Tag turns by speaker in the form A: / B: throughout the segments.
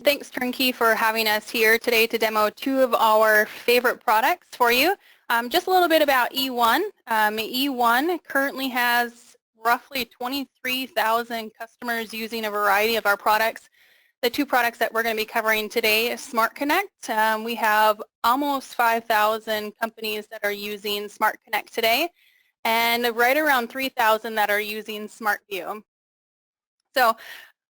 A: Thanks, Turnkey, for having us here today to demo two of our favorite products for you. Just a little bit about eOne. eOne currently has roughly 23,000 customers using a variety of our products. The two products that we're going to be covering today is SmartConnect. We have almost 5,000 companies that are using SmartConnect today, and right around 3,000 that are using SmartView. So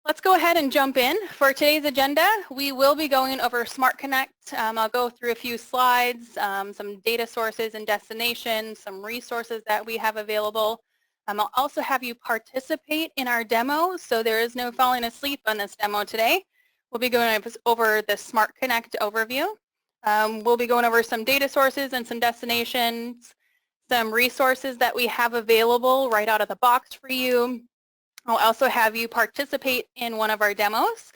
A: let's go ahead and jump in. For today's agenda, we will be going over SmartConnect. I'll go through a few slides, some data sources and destinations, some resources that we have available. I'll also have you participate in our demo, so there is no falling asleep on this demo today. We'll be going over the SmartConnect overview. We'll be going over some data sources and some destinations, some resources that we have available right out of the box for you. I'll also have you participate in one of our demos.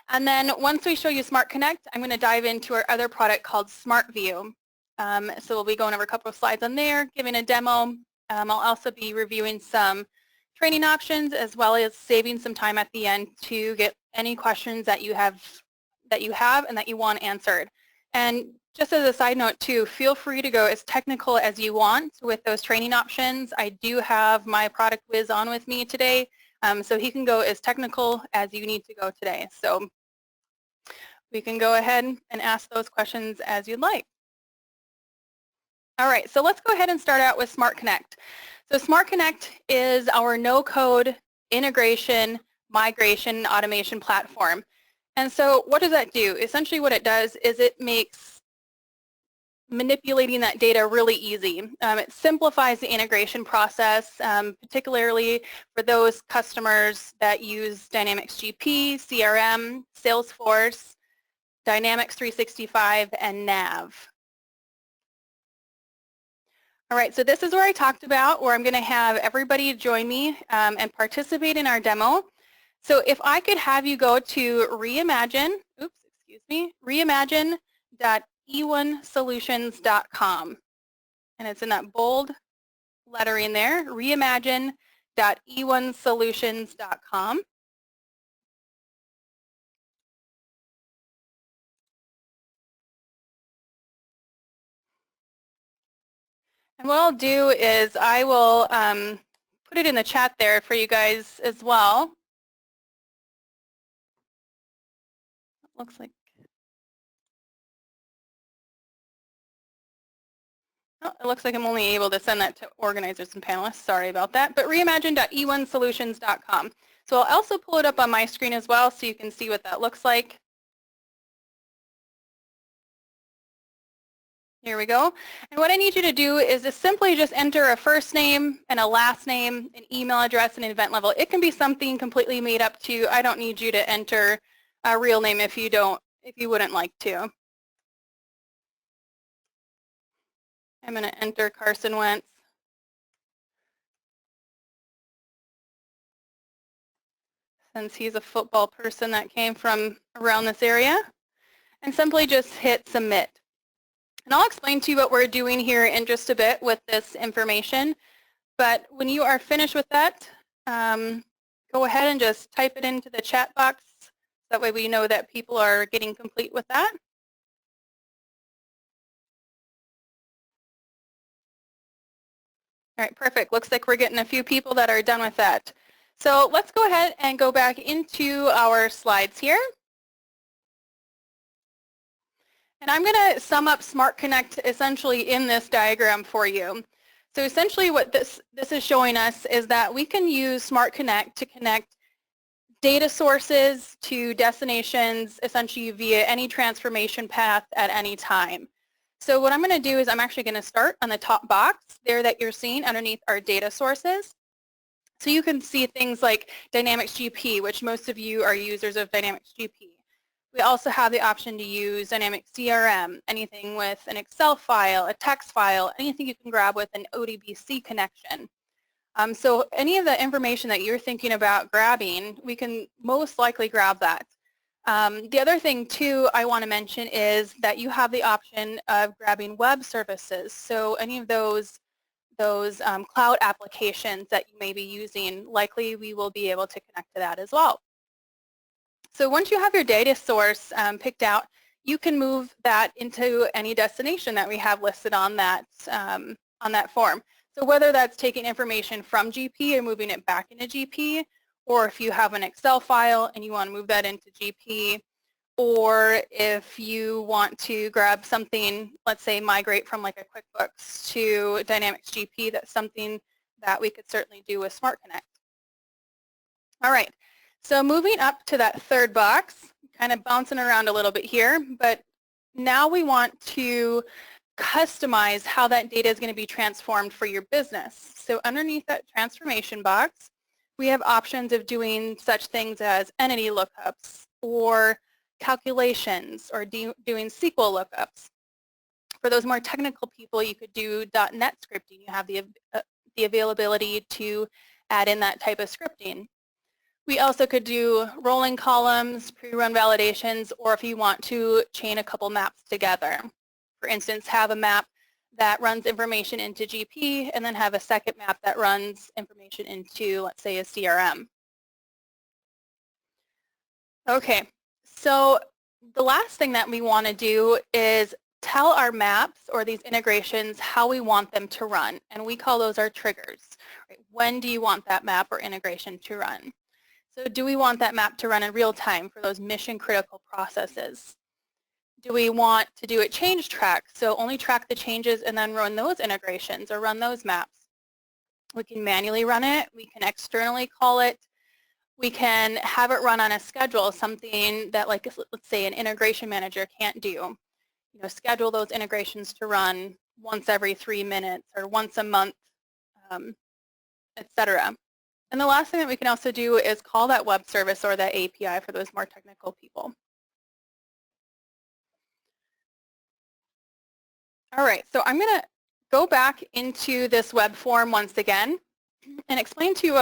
A: And then once we show you SmartConnect, I'm going to dive into our other product called SmartView. So we'll be going over a couple of slides on there, giving a demo. I'll also be reviewing some training options as well as saving some time at the end to get any questions that you have and that you want answered. And just as a side note too, feel free to go as technical as you want with those training options. I do have my product whiz on with me today, so he can go as technical as you need to go today. So we can go ahead and ask those questions as you'd like. All right, so let's go ahead and start out with SmartConnect. So SmartConnect is our no-code integration, migration, automation platform. And so what does that do? Essentially what it does is it makes manipulating that data really easy. It simplifies the integration process, particularly for those customers that use Dynamics GP, CRM, Salesforce, Dynamics 365, and Nav. All right, so this is where I talked about where I'm going to have everybody join me and participate in our demo. So if I could have you go to reimagine.eonesolutions.com, and it's in that bold lettering there, reimagine.eonesolutions.com. And what I'll do is I will put it in the chat there for you guys as well. Looks like, oh, it looks like I'm only able to send that to organizers and panelists. Sorry about that. But reimagine.eonesolutions.com. So I'll also pull it up on my screen as well so you can see what that looks like. Here we go. And what I need you to do is to simply just enter a first name and a last name, an email address, and an event level. It can be something completely made up to you. I don't need you to enter a real name if you wouldn't like to. I'm going to enter Carson Wentz. Since he's a football person that came from around this area. And simply just hit submit. And I'll explain to you what we're doing here in just a bit with this information. But when you are finished with that, go ahead and just type it into the chat box. That way we know that people are getting complete with that. All right, perfect. Looks like we're getting a few people that are done with that. So let's go ahead and go back into our slides here. And I'm going to sum up SmartConnect essentially in this diagram for you. So essentially what this is showing us is that we can use SmartConnect to connect data sources to destinations essentially via any transformation path at any time. So what I'm going to do is I'm actually going to start on the top box there that you're seeing underneath our data sources. So you can see things like Dynamics GP, which most of you are users of Dynamics GP. We also have the option to use Dynamics CRM, anything with an Excel file, a text file, anything you can grab with an ODBC connection. So any of the information that you're thinking about grabbing, we can most likely grab that. The other thing too I want to mention is that you have the option of grabbing web services. So any of those cloud applications that you may be using, likely we will be able to connect to that as well. So once you have your data source picked out, you can move that into any destination that we have listed on that form. So whether that's taking information from GP and moving it back into GP, or if you have an Excel file and you want to move that into GP, or if you want to grab something, let's say migrate from like a QuickBooks to Dynamics GP, that's something that we could certainly do with SmartConnect. All right, so moving up to that third box, kind of bouncing around a little bit here, but now we want to customize how that data is going to be transformed for your business. So underneath that transformation box, we have options of doing such things as entity lookups or calculations or doing SQL lookups. For those more technical people, you could do .NET scripting. You have the availability to add in that type of scripting. We also could do rolling columns, pre-run validations, or if you want to chain a couple maps together. For instance, have a map that runs information into GP and then have a second map that runs information into, let's say, a CRM. Okay, so the last thing that we want to do is tell our maps or these integrations how we want them to run, and we call those our triggers. Right? When do you want that map or integration to run? So do we want that map to run in real time for those mission critical processes? Do we want to do a change track, so only track the changes and then run those integrations or run those maps? We can manually run it, we can externally call it, we can have it run on a schedule, something that, like, let's say an integration manager can't do. You know, schedule those integrations to run once every 3 minutes or once a month, etc. And the last thing that we can also do is call that web service or that API for those more technical people. All right, so I'm going to go back into this web form once again and explain to you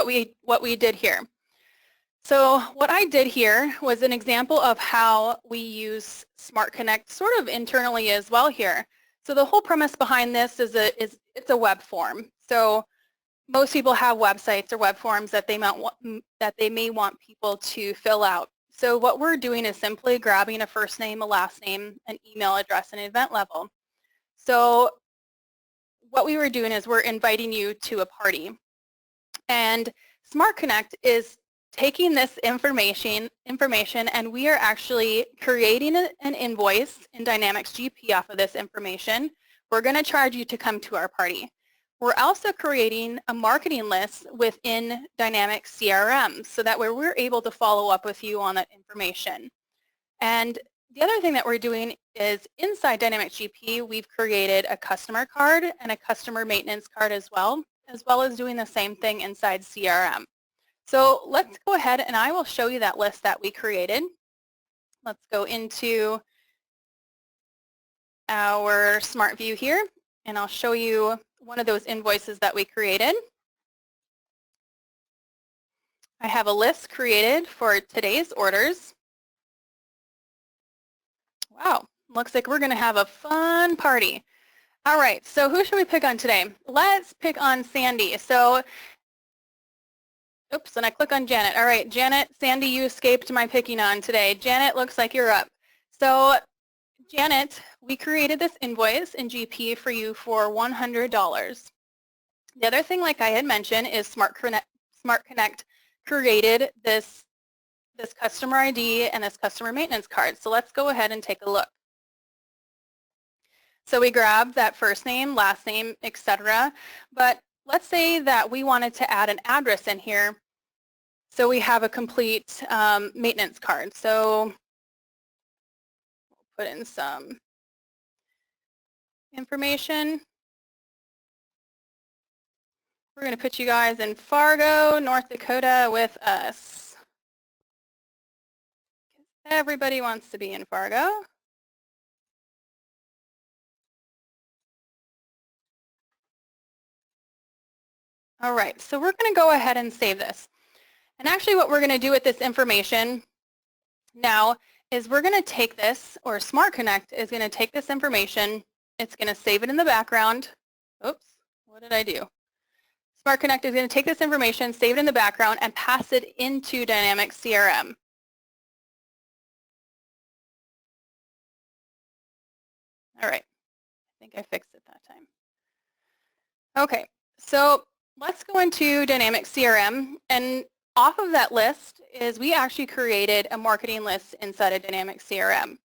A: what we did here. So what I did here was an example of how we use SmartConnect sort of internally as well here. So the whole premise behind this is it's a web form. So most people have websites or web forms that they may want people to fill out. So what we're doing is simply grabbing a first name, a last name, an email address, and an event level. So what we were doing is we're inviting you to a party. And SmartConnect is taking this information and we are actually creating an invoice in Dynamics GP off of this information. We're going to charge you to come to our party. We're also creating a marketing list within Dynamics CRM so that we're able to follow up with you on that information. And the other thing that we're doing is inside Dynamics GP, we've created a customer card and a customer maintenance card as well as doing the same thing inside CRM. So let's go ahead and I will show you that list that we created. Let's go into our SmartView here, and I'll show you one of those invoices that we created. I have a list created for today's orders. Wow, looks like we're going to have a fun party. All right, so who should we pick on today? Let's pick on Sandy. So, oops, and I click on Janet. All right, Janet, Sandy, you escaped my picking on today. Janet, looks like you're up. So, Janet, we created this invoice in GP for you for $100. The other thing, like I had mentioned, is SmartConnect created this customer ID and this customer maintenance card. So let's go ahead and take a look. So we grabbed that first name, last name, etc. But let's say that we wanted to add an address in here. So we have a complete maintenance card. So we'll put in some information. We're going to put you guys in Fargo, North Dakota with us. Everybody wants to be in Fargo. All right, so we're going to go ahead and save this. And actually what we're going to do with this information now is we're going to take this, or SmartConnect is going to take this information, it's going to save it in the background. Oops, what did I do? SmartConnect is going to take this information, save it in the background, and pass it into Dynamics CRM. All right, I think I fixed it that time. Okay, so let's go into Dynamics CRM, and off of that list is we actually created a marketing list inside of Dynamics CRM.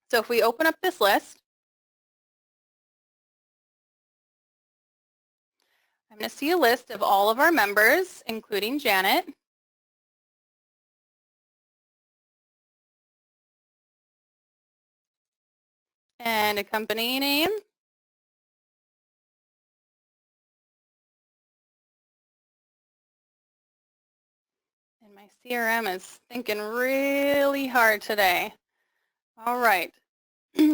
A: So if we open up this list, I'm going to see a list of all of our members, including Janet. And a company name. And my CRM is thinking really hard today. All right.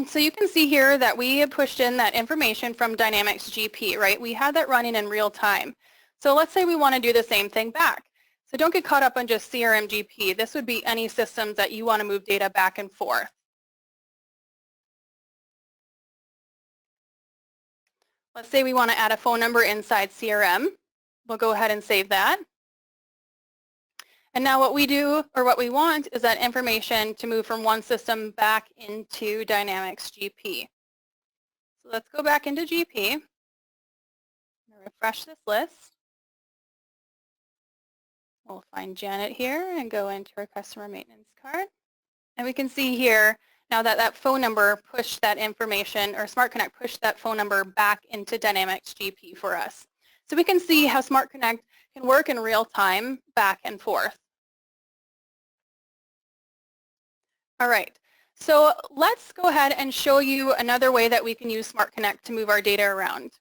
A: So you can see here that we have pushed in that information from Dynamics GP, right? We had that running in real time. So let's say we want to do the same thing back. So don't get caught up on just CRM GP. This would be any systems that you want to move data back and forth. Let's say we want to add a phone number inside CRM. We'll go ahead and save that. And now what we do, or what we want, is that information to move from one system back into Dynamics GP. So let's go back into GP, refresh this list. We'll find Janet here and go into our customer maintenance card. And we can see here now that that phone number pushed that information, or SmartConnect pushed that phone number back into Dynamics GP for us. So we can see how SmartConnect can work in real time back and forth. All right, so let's go ahead and show you another way that we can use SmartConnect to move our data around.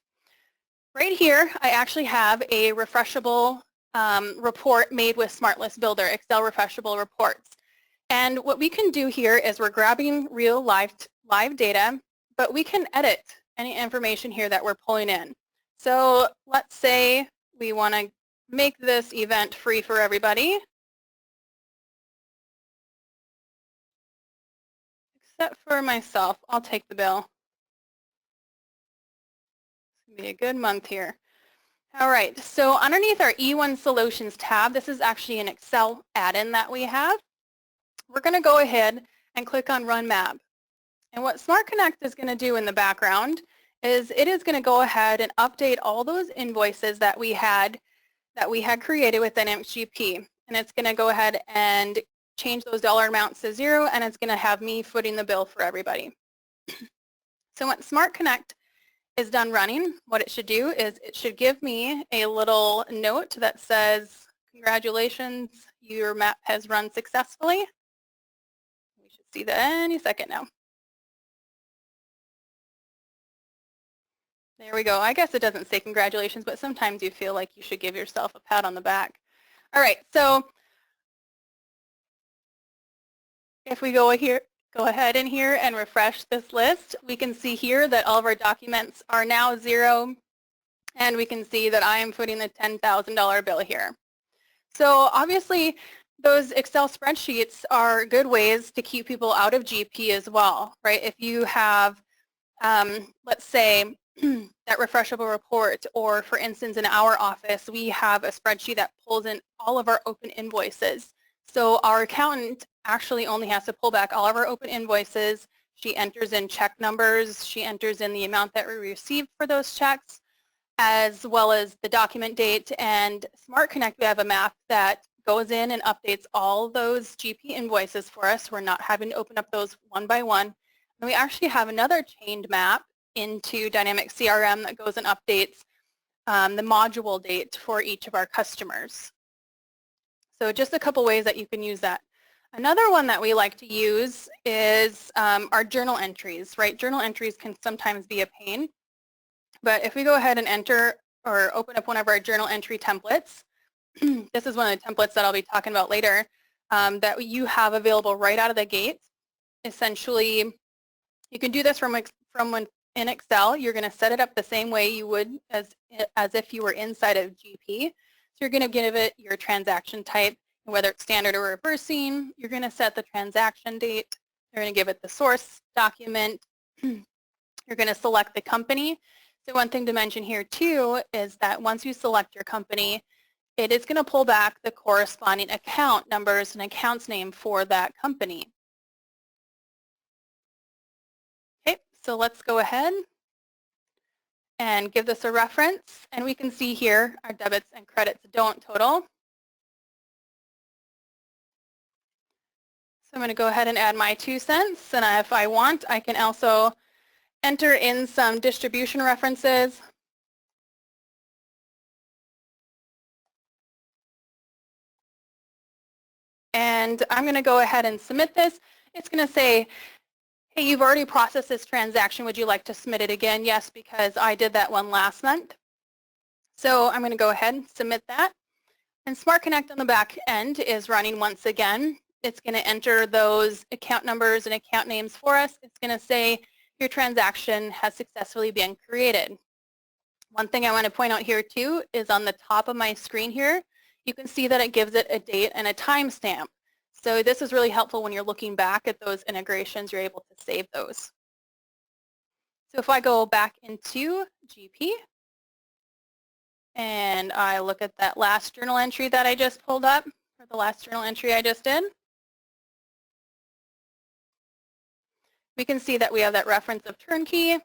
A: Right here, I actually have a refreshable report made with SmartList Builder, Excel refreshable reports. And what we can do here is we're grabbing real live data, but we can edit any information here that we're pulling in. So let's say we want to make this event free for everybody, except for myself. I'll take the bill. It's going to be a good month here. All right, so underneath our eOne Solutions tab, this is actually an Excel add-in that we have. We're going to go ahead and click on Run Map. And what SmartConnect is going to do in the background is it is going to go ahead and update all those invoices that we had created with Dynamics GP. And it's going to go ahead and change those dollar amounts to 0, and it's going to have me footing the bill for everybody. So when SmartConnect is done running, what it should do is it should give me a little note that says, congratulations, your map has run successfully. We should see that any second now. There we go. I guess it doesn't say congratulations, but sometimes you feel like you should give yourself a pat on the back. All right, so if we go ahead in here and refresh this list, we can see here that all of our documents are now 0, and we can see that I am footing the $10,000 bill here. So obviously, those Excel spreadsheets are good ways to keep people out of GP as well, right? If you have, let's say, that refreshable report, or for instance, in our office, we have a spreadsheet that pulls in all of our open invoices. So our accountant actually only has to pull back all of our open invoices. She enters in check numbers. She enters in the amount that we received for those checks, as well as the document date. And SmartConnect, we have a map that goes in and updates all those GP invoices for us. We're not having to open up those one by one. And we actually have another chained map into Dynamics CRM that goes and updates the module date for each of our customers. So just a couple ways that you can use that. Another one that we like to use is our journal entries, right? Journal entries can sometimes be a pain, but if we go ahead and enter or open up one of our journal entry templates, this is one of the templates that I'll be talking about later, that you have available right out of the gate. Essentially, you can do this from in Excel. You're going to set it up the same way you would as if you were inside of GP. So you're going to give it your transaction type, whether it's standard or reversing. You're going to set the transaction date. You're going to give it the source document. You're going to select the company. So one thing to mention here too is that once you select your company, it is going to pull back the corresponding account numbers and accounts name for that company. Okay, So let's go ahead and give this a reference, and we can see here our debits and credits don't total. So I'm going to go ahead and add my 2 cents, and if I want, I can also enter in some distribution references. And I'm going to go ahead and submit this. It's going to say, hey, you've already processed this transaction. Would you like to submit it again? Yes, because I did that one last month. So I'm going to go ahead and submit that. And SmartConnect on the back end is running once again. It's going to enter those account numbers and account names for us. It's going to say your transaction has successfully been created. One thing I want to point out here too is on the top of my screen here, you can see that it gives it a date and a timestamp. So this is really helpful when you're looking back at those integrations, you're able to save those. So if I go back into GP and I look at that last journal entry that I just pulled up, or the last journal entry I just did, we can see that we have that reference of Turnkey.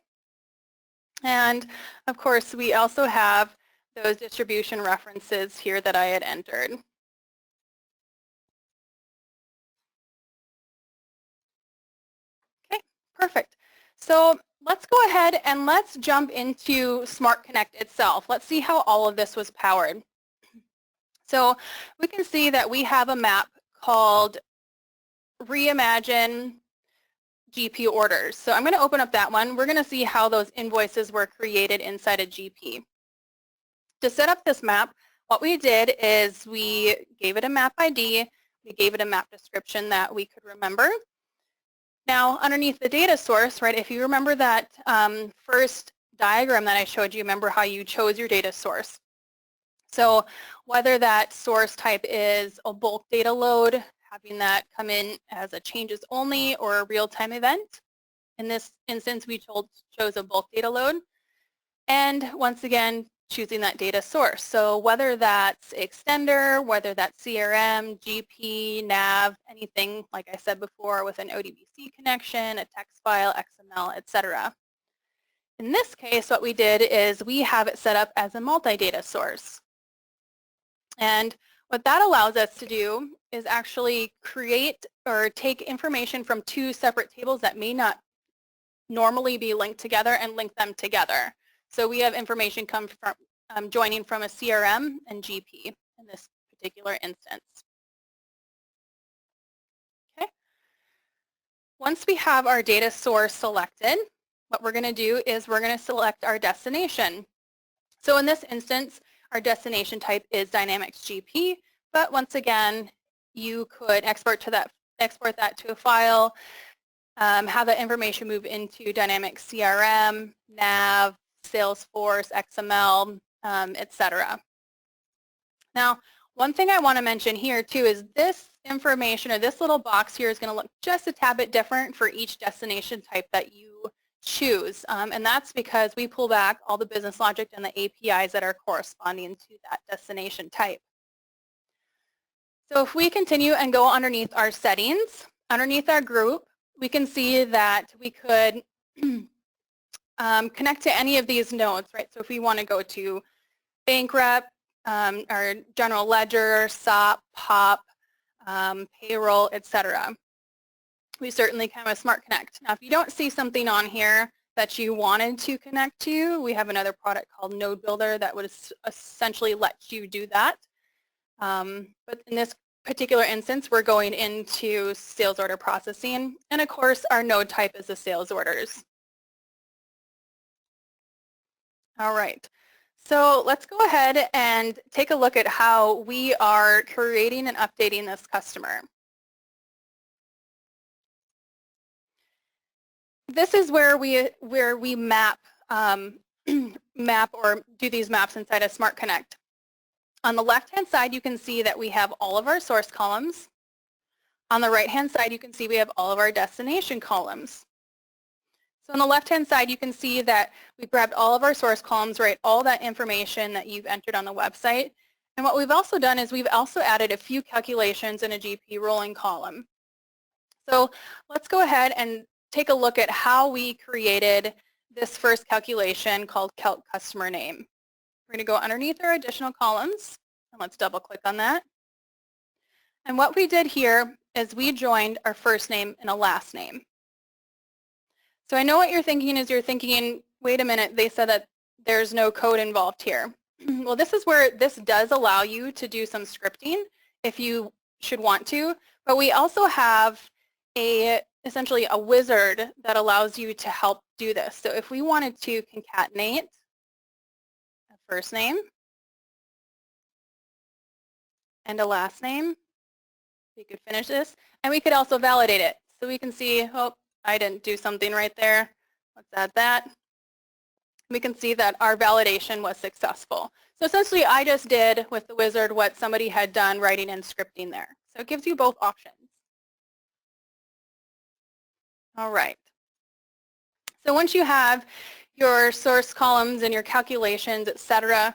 A: And of course, we also have those distribution references here that I had entered. Okay, perfect. So let's go ahead and let's jump into SmartConnect itself. Let's see how all of this was powered. So we can see that we have a map called Reimagine GP orders. So I'm going to open up that one. We're going to see how those invoices were created inside of GP. To set up this map, what we did is we gave it a map ID, we gave it a map description that we could remember. Now, underneath the data source, right, if you remember that first diagram that I showed you, remember how you chose your data source. So whether that source type is a bulk data load, having that come in as a changes only or a real-time event. In this instance, we chose a bulk data load. And once again, choosing that data source. So whether that's Extender, whether that's CRM, GP, nav, anything, like I said before, with an ODBC connection, a text file, XML, etc. In this case, what we did is we have it set up as a multi-data source. And what that allows us to do is actually create or take information from 2 separate tables that may not normally be linked together and link them together. So we have information come from joining from a CRM and GP in this particular instance. Okay. Once we have our data source selected, what we're going to do is we're going to select our destination. So in this instance, our destination type is Dynamics GP, but once again, you could export that to a file, have that information move into Dynamics CRM, nav, Salesforce, XML, etc. Now, one thing I want to mention here too is this information, or this little box here, is going to look just a tad bit different for each destination type that you choose. And that's because we pull back all the business logic and the APIs that are corresponding to that destination type. So if we continue and go underneath our settings, underneath our group, we can see that we could connect to any of these nodes, right? So if we want to go to bank rep, or general ledger, SOP, POP, payroll, etc. We certainly can with SmartConnect. Now, if you don't see something on here that you wanted to connect to, we have another product called Node Builder that would essentially let you do that. But in this particular instance, we're going into sales order processing. And of course, our node type is the sales orders. All right. So let's go ahead and take a look at how we are creating and updating this customer. This is where we map map or do these maps inside of SmartConnect. On the left-hand side, you can see that we have all of our source columns. On the right-hand side, you can see we have all of our destination columns. So on the left-hand side, you can see that we grabbed all of our source columns, right, all that information that you've entered on the website. And what we've also done is we've also added a few calculations in a GP rolling column. So let's go ahead and take a look at how we created this first calculation called Calc Customer Name. We're going to go underneath our additional columns, and let's double click on that. And what we did here is we joined our first name and a last name. So I know what you're thinking is you're thinking, wait a minute, they said that there's no code involved here. Well, this is where this does allow you to do some scripting if you should want to, but we also have essentially a wizard that allows you to help do this. So if we wanted to concatenate a first name and a last name, we could finish this, and we could also validate it. So we can see, oh, I didn't do something right there. Let's add that. We can see that our validation was successful. So essentially, I just did with the wizard what somebody had done writing and scripting there. So it gives you both options. All right. So once you have your source columns and your calculations, etc.,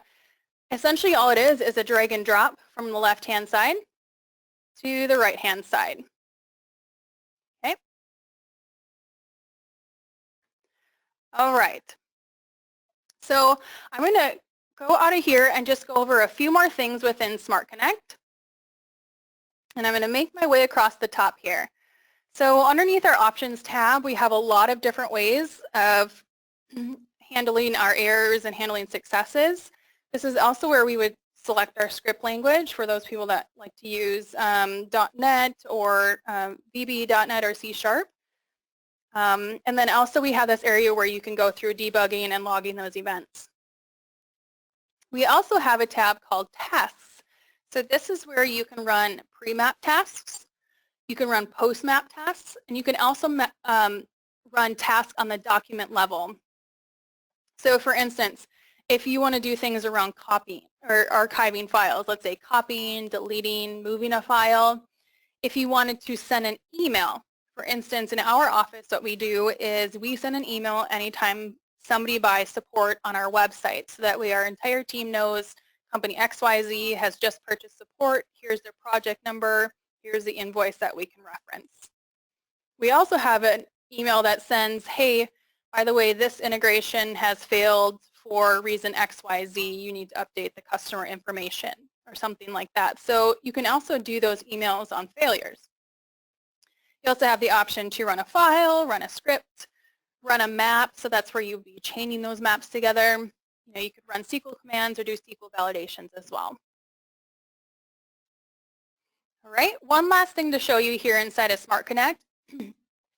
A: essentially all it is a drag and drop from the left-hand side to the right-hand side. Okay. All right. So I'm going to go out of here and just go over a few more things within SmartConnect. And I'm going to make my way across the top here. So underneath our Options tab, we have a lot of different ways of handling our errors and handling successes. This is also where we would select our script language for those people that like to use .NET or VB.NET or C#. And then also we have this area where you can go through debugging and logging those events. We also have a tab called Tests. So this is where you can run pre-map tasks, you can run post-map tasks, and you can also run tasks on the document level. So for instance, if you want to do things around copying or archiving files, let's say copying, deleting, moving a file, if you wanted to send an email, for instance, in our office, what we do is we send an email anytime somebody buys support on our website so that way our entire team knows company XYZ has just purchased support, here's their project number, here's the invoice that we can reference. We also have an email that sends, hey, by the way, this integration has failed for reason XYZ, you need to update the customer information or something like that. So you can also do those emails on failures. You also have the option to run a file, run a script, run a map, so that's where you'll be chaining those maps together. You know, you could run SQL commands or do SQL validations as well. All right, one last thing to show you here inside of SmartConnect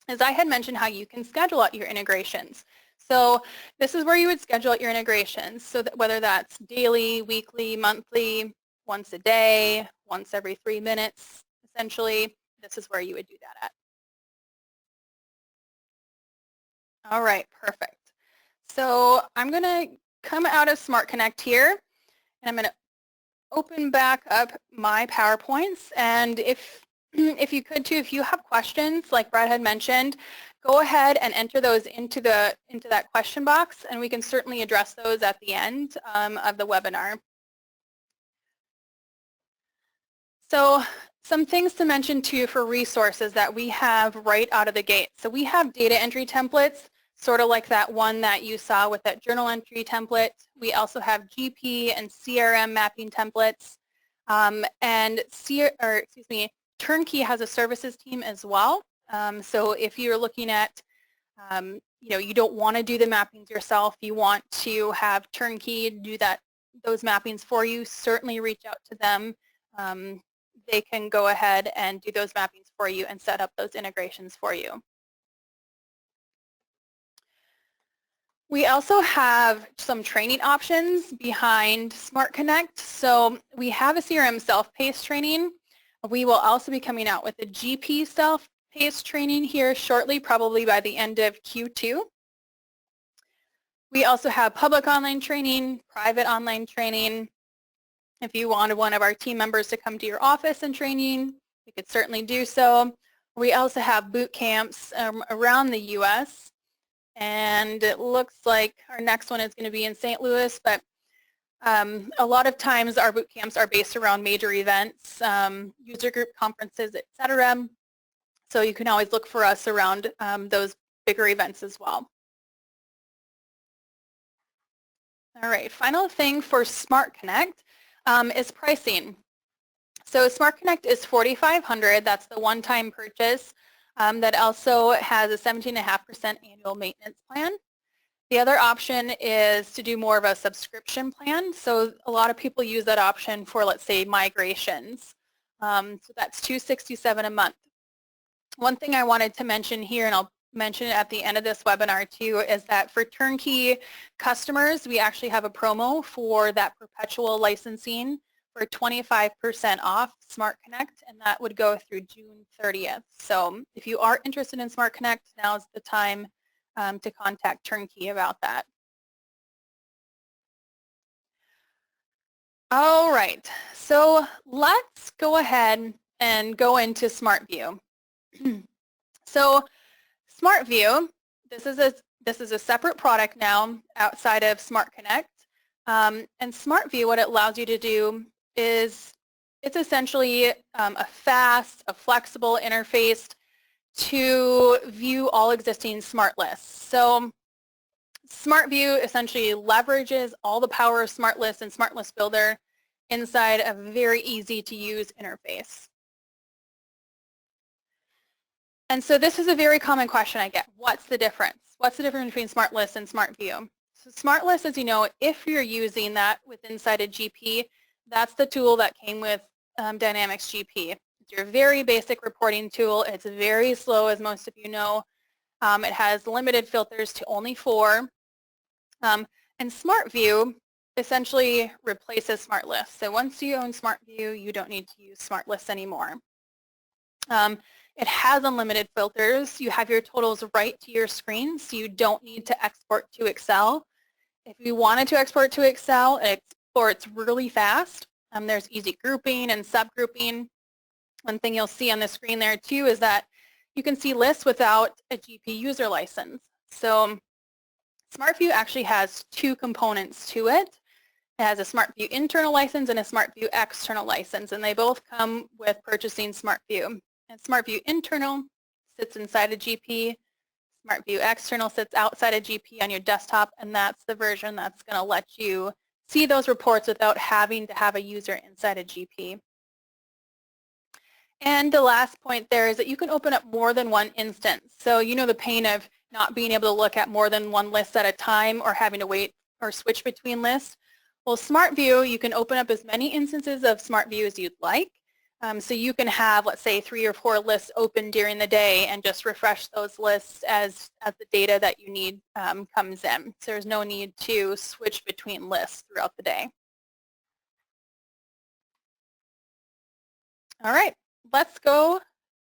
A: is I had mentioned how you can schedule out your integrations. So this is where you would schedule out your integrations, so that whether that's daily, weekly, monthly, once a day, once every 3 minutes, essentially, this is where you would do that at. All right, perfect. So I'm going to come out of SmartConnect here, and I'm going to open back up my PowerPoints. And if you could too, if you have questions, like Brad had mentioned, go ahead and enter those into that question box, and we can certainly address those at the end of the webinar. So some things to mention too for resources that we have right out of the gate. So we have data entry templates, sort of like that one that you saw with that journal entry template. We also have GP and CRM mapping templates. Turnkey has a services team as well. So if you're looking at, you don't want to do the mappings yourself, you want to have Turnkey do those mappings for you, certainly reach out to them. They can go ahead and do those mappings for you and set up those integrations for you. We also have some training options behind SmartConnect. So we have a CRM self-paced training. We will also be coming out with a GP self-paced training here shortly, probably by the end of Q2. We also have public online training, private online training. If you wanted one of our team members to come to your office and training, we could certainly do so. We also have boot camps around the U.S. And it looks like our next one is going to be in St. Louis, but a lot of times our boot camps are based around major events, user group conferences, etc. So you can always look for us around those bigger events as well. All right, final thing for SmartConnect is pricing. So SmartConnect is $4,500. That's the one-time purchase. That also has a 17.5% annual maintenance plan. The other option is to do more of a subscription plan. So a lot of people use that option for, let's say, migrations. So that's $267 a month. One thing I wanted to mention here, and I'll mention it at the end of this webinar too, is that for Turnkey customers, we actually have a promo for that perpetual licensing for 25% off SmartConnect, and that would go through June 30th. So if you are interested in SmartConnect, now's the time to contact Turnkey about that. All right, so let's go ahead and go into SmartView. So SmartView, this is a separate product now outside of SmartConnect. And SmartView, what it allows you to do is it's essentially a fast, a flexible interface to view all existing smart lists. So SmartView essentially leverages all the power of Smart Lists and Smart List Builder inside a very easy to use interface. And so this is a very common question I get. What's the difference? What's the difference between Smart Lists and SmartView? So Smart Lists, as you know, if you're using that with inside a GP, that's the tool that came with Dynamics GP. It's your very basic reporting tool. It's very slow, as most of you know. It has limited filters to only 4. And SmartView essentially replaces Smart Lists. So once you own SmartView, you don't need to use Smart Lists anymore. It has unlimited filters. You have your totals right to your screen, so you don't need to export to Excel. If you wanted to export to Excel, it exports really fast. There's easy grouping and subgrouping. One thing you'll see on the screen there too is that you can see lists without a GP user license. So SmartView actually has 2 components to it. It has a SmartView internal license and a SmartView external license, and they both come with purchasing SmartView. And SmartView internal sits inside a GP. SmartView external sits outside a GP on your desktop, and that's the version that's going to let you see those reports without having to have a user inside a GP. And the last point there is that you can open up more than one instance. So you know the pain of not being able to look at more than one list at a time or having to wait or switch between lists. Well, SmartView, you can open up as many instances of SmartView as you'd like. So you can have, let's say, 3 or 4 lists open during the day and just refresh those lists as the data that you need comes in. So there's no need to switch between lists throughout the day. All right, let's go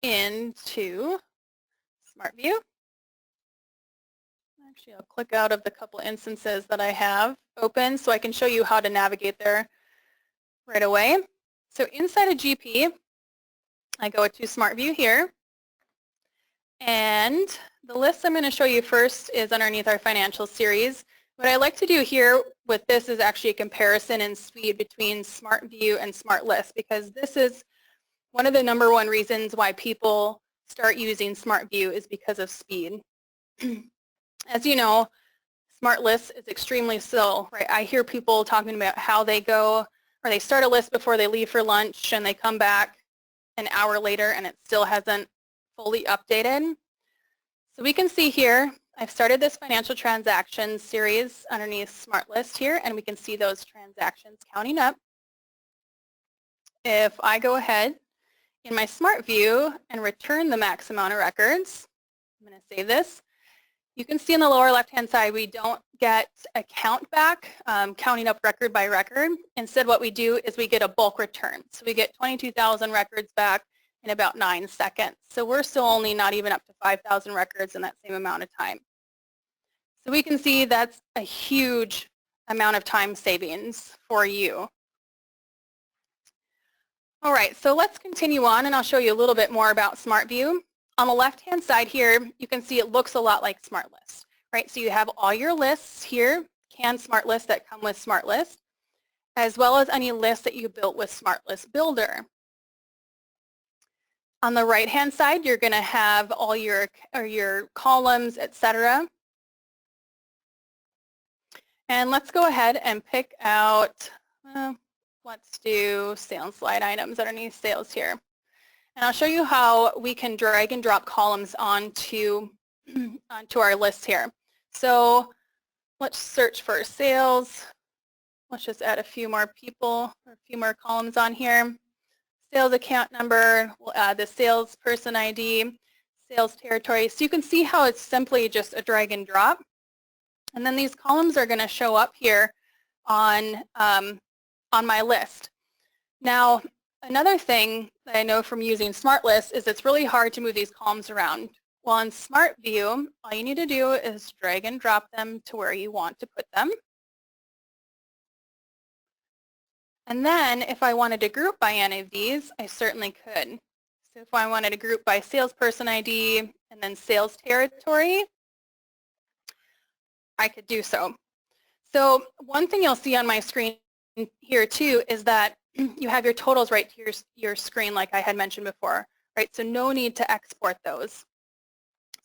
A: into SmartView. Actually, I'll click out of the couple instances that I have open so I can show you how to navigate there right away. So inside a GP, I go to SmartView here, and the list I'm going to show you first is underneath our financial series. What I like to do here with this is actually a comparison in speed between SmartView and SmartList, because this is one of the #1 reasons why people start using SmartView is because of speed. As you know, SmartList is extremely slow, right? I hear people talking about how they go, or they start a list before they leave for lunch and they come back an hour later and it still hasn't fully updated. So we can see here, I've started this financial transactions series underneath SmartList here, and we can see those transactions counting up. If I go ahead in my SmartView and return the max amount of records, I'm going to save this. You can see on the lower left-hand side, we don't get a count back, counting up record by record. Instead, what we do is we get a bulk return. So we get 22,000 records back in about 9 seconds. So we're still only not even up to 5,000 records in that same amount of time. So we can see that's a huge amount of time savings for you. All right, so let's continue on, and I'll show you a little bit more about SmartView. On the left-hand side here, you can see it looks a lot like SmartList, right? So you have all your lists here, canned SmartList that come with SmartList, as well as any lists that you built with SmartList Builder. On the right-hand side, you're going to have all your columns, etc. And let's go ahead and pick out, let's do sales line items underneath sales here. And I'll show you how we can drag and drop columns onto our list here. So let's search for sales. Let's just add a few more people or a few more columns on here. Sales account number, we'll add the salesperson ID, sales territory. So you can see how it's simply just a drag and drop. And then these columns are going to show up here on my list. Now, another thing that I know from using SmartList is it's really hard to move these columns around. Well, in SmartView, all you need to do is drag and drop them to where you want to put them. And then if I wanted to group by any of these, I certainly could. So if I wanted to group by salesperson ID and then sales territory, I could do so. So one thing you'll see on my screen here too is that you have your totals right to your screen like I had mentioned before, right? So no need to export those.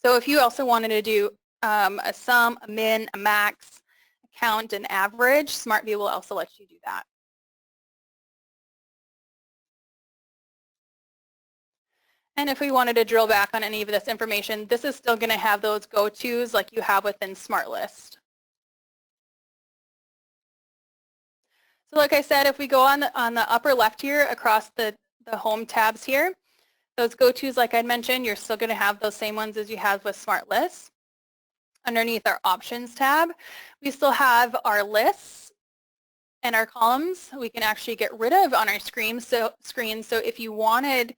A: So if you also wanted to do a sum, a min, a max, a count, and average, SmartView will also let you do that. And if we wanted to drill back on any of this information, this is still going to have those go-tos like you have within SmartList. So like I said, if we go on the upper left here across the home tabs here, those go-tos like I mentioned, you're still going to have those same ones as you have with SmartList. Underneath our options tab, we still have our lists and our columns we can actually get rid of on our screen. So if you wanted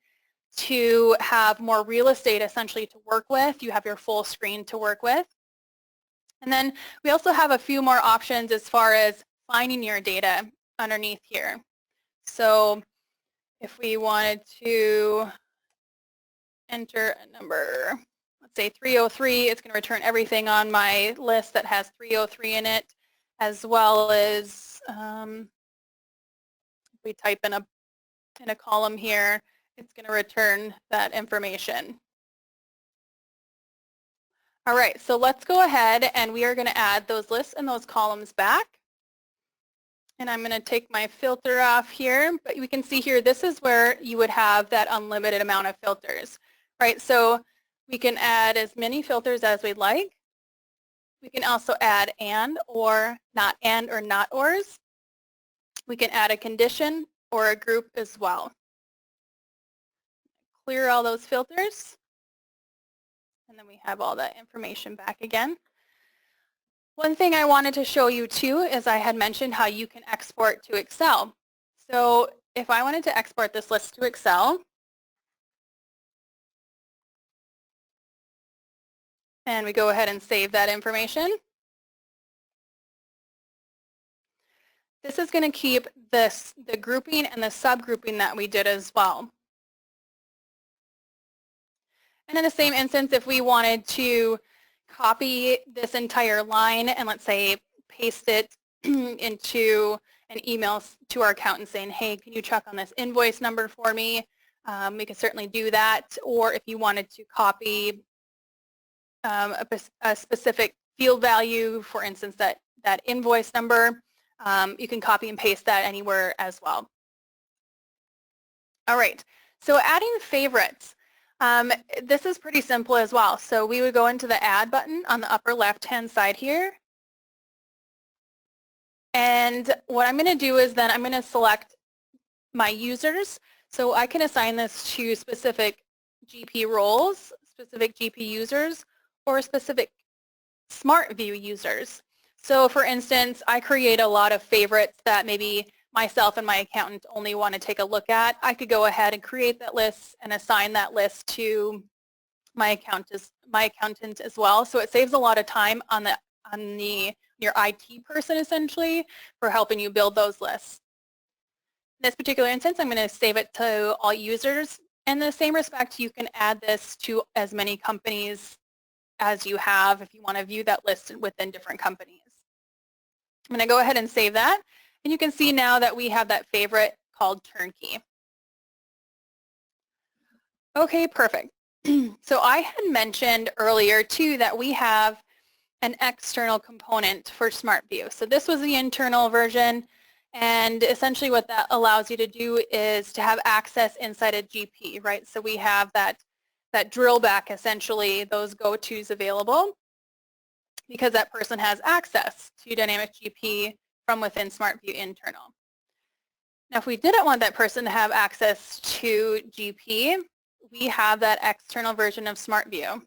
A: to have more real estate essentially to work with, you have your full screen to work with. And then we also have a few more options as far as finding your data underneath here. So if we wanted to enter a number, let's say 303, it's going to return everything on my list that has 303 in it, as well as if we type in a column here, it's going to return that information. All right, so let's go ahead and we are going to add those lists and those columns back. And I'm going to take my filter off here, but we can see here this is where you would have that unlimited amount of filters, right? So we can add as many filters as we'd like. We can also add and or not ors. We can add a condition or a group as well. Clear all those filters, and then we have all that information back again. One thing I wanted to show you too is I had mentioned how you can export to Excel. So if I wanted to export this list to Excel, and we go ahead and save that information, this is going to keep the grouping and the subgrouping that we did as well. And in the same instance, if we wanted to copy this entire line and let's say paste it into an email to our accountant saying, hey, can you check on this invoice number for me? We can certainly do that. Or if you wanted to copy a specific field value, for instance, that invoice number, you can copy and paste that anywhere as well. All right, so adding favorites. This is pretty simple as well. So we would go into the add button on the upper left-hand side here. And what I'm going to do is then I'm going to select my users. So I can assign this to specific GP roles, specific GP users, or specific SmartView users. So for instance, I create a lot of favorites that maybe myself and my accountant only want to take a look at. I could go ahead and create that list and assign that list to my accountant as well. So it saves a lot of time on your IT person essentially for helping you build those lists. In this particular instance, I'm going to save it to all users. In the same respect, you can add this to as many companies as you have if you want to view that list within different companies. I'm going to go ahead and save that. And you can see now that we have that favorite called Turnkey. Okay, perfect. So I had mentioned earlier too that we have an external component for SmartView. So this was the internal version, and essentially what that allows you to do is to have access inside a GP, right? So we have that drill back, essentially, those go-tos available because that person has access to Dynamic GP from within SmartView internal. Now, if we didn't want that person to have access to GP, we have that external version of SmartView.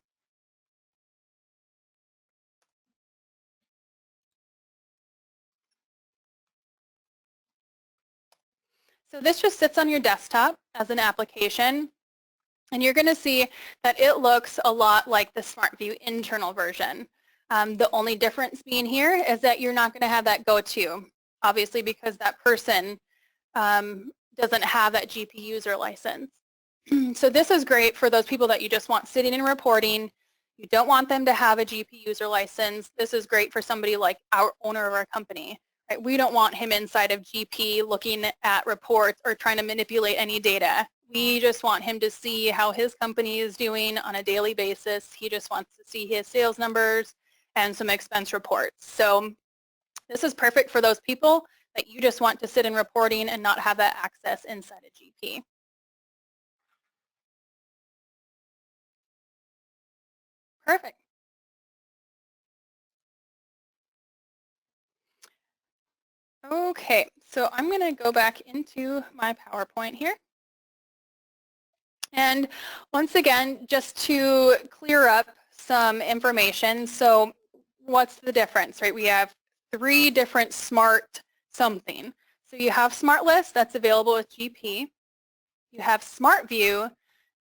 A: So this just sits on your desktop as an application, and you're going to see that it looks a lot like the SmartView internal version. The only difference being here is that you're not going to have that go-to, obviously, because that person doesn't have that GP user license. So this is great for those people that you just want sitting and reporting. You don't want them to have a GP user license. This is great for somebody like our owner of our company. Right? We don't want him inside of GP looking at reports or trying to manipulate any data. We just want him to see how his company is doing on a daily basis. He just wants to see his sales numbers and some expense reports. So this is perfect for those people that you just want to sit in reporting and not have that access inside a GP. Perfect. Okay, so I'm going to go back into my PowerPoint here. And once again, just to clear up some information, so what's the difference, right? We have 3 different smart something. So you have Smart List that's available with GP. You have SmartView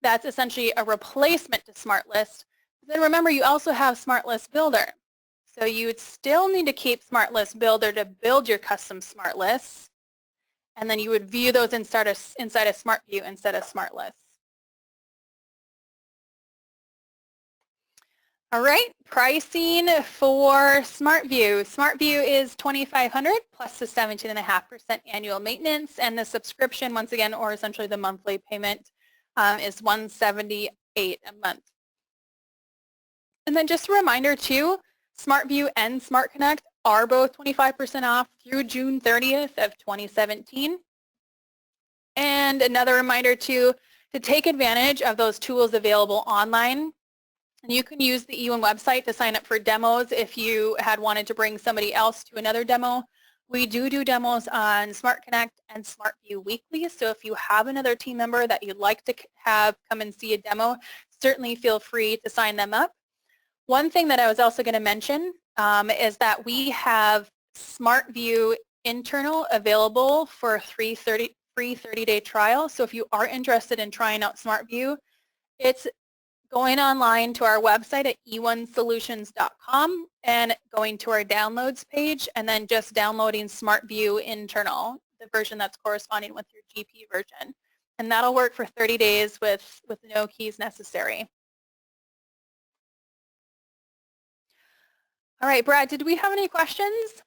A: that's essentially a replacement to Smart List. Then remember, you also have Smart List Builder. So you would still need to keep Smart List Builder to build your custom Smart Lists. And then you would view those inside of SmartView instead of Smart Lists. All right, pricing for SmartView. SmartView is $2,500 plus the 17.5% annual maintenance, and the subscription, once again, or essentially the monthly payment, is $178 a month. And then just a reminder too, SmartView and SmartConnect are both 25% off through June 30th of 2017. And another reminder too, to take advantage of those tools available online. And you can use the eOne website to sign up for demos if you had wanted to bring somebody else to another demo. We do demos on SmartConnect and SmartView weekly, so if you have another team member that you'd like to have come and see a demo, certainly feel free to sign them up. One thing that I was also going to mention is that we have SmartView internal available for a free 30-day trial. So if you are interested in trying out SmartView, it's going online to our website at eonesolutions.com and going to our downloads page and then just downloading SmartView internal, the version that's corresponding with your GP version. And that'll work for 30 days with no keys necessary. All right, Brad, did we have any questions?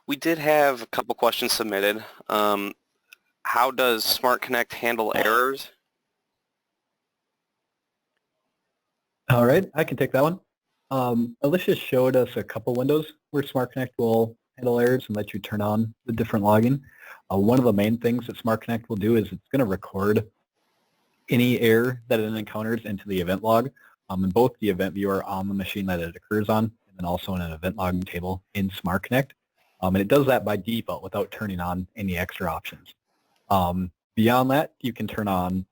B: We did have a couple questions submitted. How does SmartConnect handle errors?
C: All right, I can take that one. Alicia showed us a couple windows where SmartConnect will handle errors and let you turn on the different logging. One of the main things that SmartConnect will do is it's going to record any error that it encounters into the event log in both the event viewer on the machine that it occurs on and then also in an event logging table in SmartConnect. And it does that by default without turning on any extra options. Beyond that, you can turn on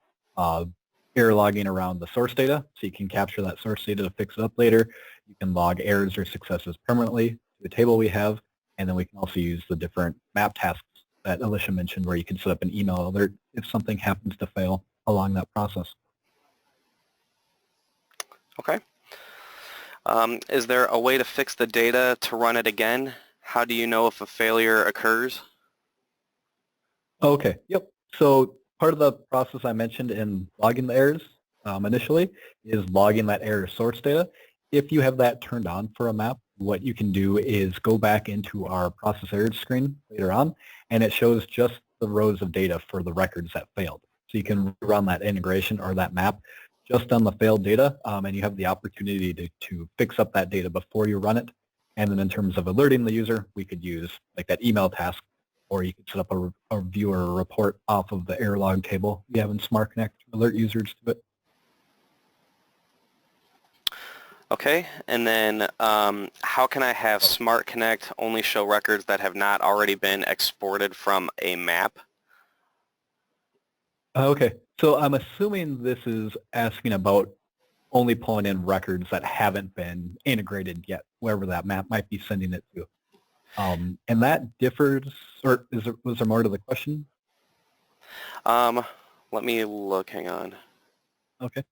C: error logging around the source data, so you can capture that source data to fix it up later. You can log errors or successes permanently to the table we have, and then we can also use the different map tasks that Alicia mentioned where you can set up an email alert if something happens to fail along that process.
B: Okay. Is there a way to fix the data to run it again? How do you know if a failure occurs?
C: Okay, yep. So part of the process I mentioned in logging the errors initially is logging that error source data. If you have that turned on for a map, what you can do is go back into our process errors screen later on, and it shows just the rows of data for the records that failed. So you can run that integration or that map just on the failed data, and you have the opportunity to fix up that data before you run it. And then in terms of alerting the user, we could use like that email task, or you could set up a view or a report off of the error log table you have in SmartConnect to alert users to it.
B: Okay, and then how can I have SmartConnect only show records that have not already been exported from a map?
C: Okay, so I'm assuming this is asking about only pulling in records that haven't been integrated yet, wherever that map might be sending it to. And that differs, or was there more to the question?
B: Let me look, hang on.
C: Okay.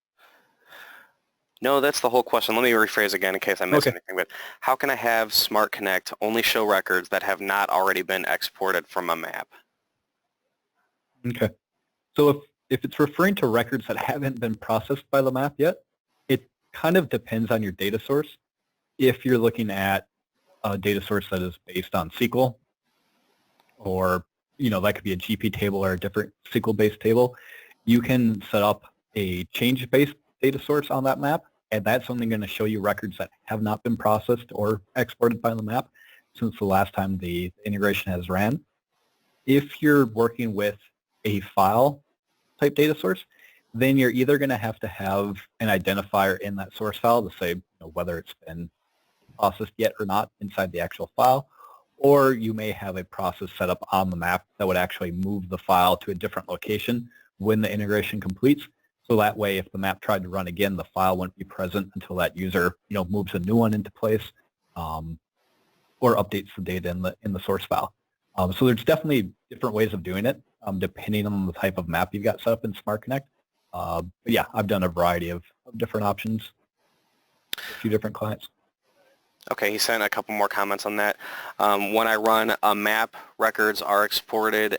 B: No, that's the whole question. Let me rephrase again in case I missed
C: Okay.
B: anything. But how can I have SmartConnect only show records that have not already been exported from a map?
C: Okay. So if it's referring to records that haven't been processed by the map yet, it kind of depends on your data source. If you're looking at a data source that is based on SQL, or that could be a GP table or a different SQL-based table, you can set up a change-based data source on that map, and that's only going to show you records that have not been processed or exported by the map since the last time the integration has ran. If you're working with a file type data source, then you're either going to have an identifier in that source file to say whether it's been processed yet or not inside the actual file, or you may have a process set up on the map that would actually move the file to a different location when the integration completes. So that way, if the map tried to run again, the file wouldn't be present until that user moves a new one into place, or updates the data in the source file. So there's definitely different ways of doing it, depending on the type of map you've got set up in SmartConnect. But yeah, I've done a variety of different options for a few different clients.
B: Okay, he sent a couple more comments on that. When I run a map, records are exported,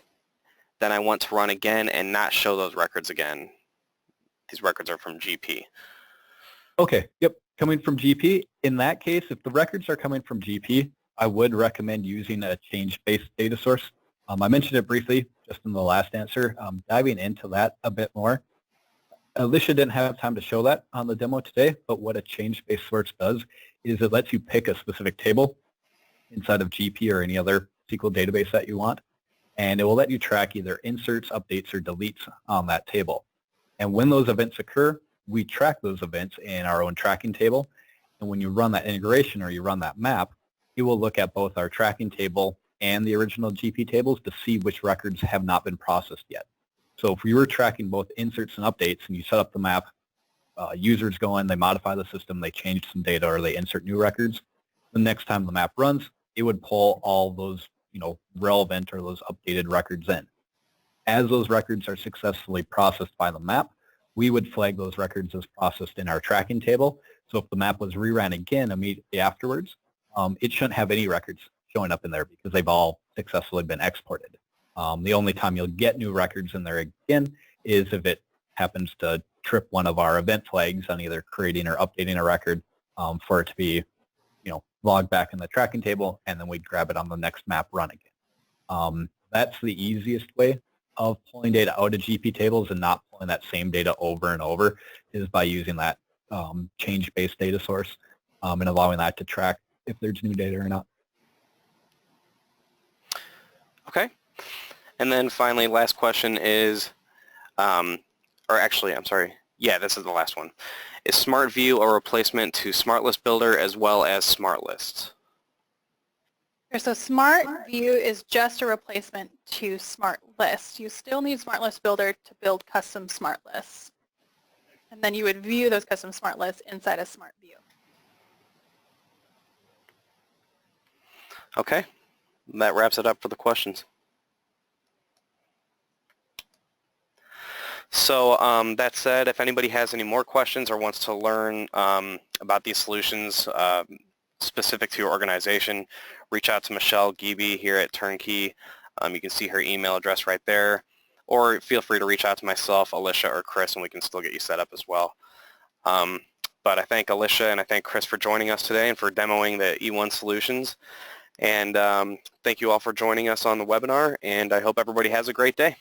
B: then I want to run again and not show those records again. These records are from GP.
C: Okay, yep, coming from GP. In that case, if the records are coming from GP, I would recommend using a change-based data source. I mentioned it briefly just in the last answer. Diving into that a bit more, Alicia didn't have time to show that on the demo today, but what a change-based source does is it lets you pick a specific table inside of GP or any other SQL database that you want, and it will let you track either inserts, updates, or deletes on that table. And when those events occur, we track those events in our own tracking table, and when you run that integration or you run that map, it will look at both our tracking table and the original GP tables to see which records have not been processed yet. So if we were tracking both inserts and updates and you set up the map, users go in, they modify the system, they change some data, or they insert new records, the next time the map runs, it would pull all those relevant or those updated records in. As those records are successfully processed by the map, we would flag those records as processed in our tracking table. So if the map was rerun again immediately afterwards, it shouldn't have any records showing up in there because they've all successfully been exported. The only time you'll get new records in there again is if it happens to trip one of our event flags on either creating or updating a record for it to be, logged back in the tracking table, and then we'd grab it on the next map run again. That's the easiest way of pulling data out of GP tables and not pulling that same data over and over, is by using that change-based data source and allowing that to track if there's new data or not.
B: Okay. And then finally, last question is, or actually, I'm sorry. Yeah, this is the last one. Is SmartView a replacement to SmartList Builder as well as SmartList?
A: So SmartView is just a replacement to SmartList. You still need SmartList Builder to build custom SmartLists. And then you would view those custom SmartLists inside of SmartView.
B: Okay. That wraps it up for the questions. So that said, if anybody has any more questions or wants to learn about these solutions specific to your organization, reach out to Michelle Geeby here at Turnkey. You can see her email address right there, or feel free to reach out to myself, Alicia, or Chris, and we can still get you set up as well. But I thank Alicia and I thank Chris for joining us today and for demoing the eOne solutions. And thank you all for joining us on the webinar, and I hope everybody has a great day.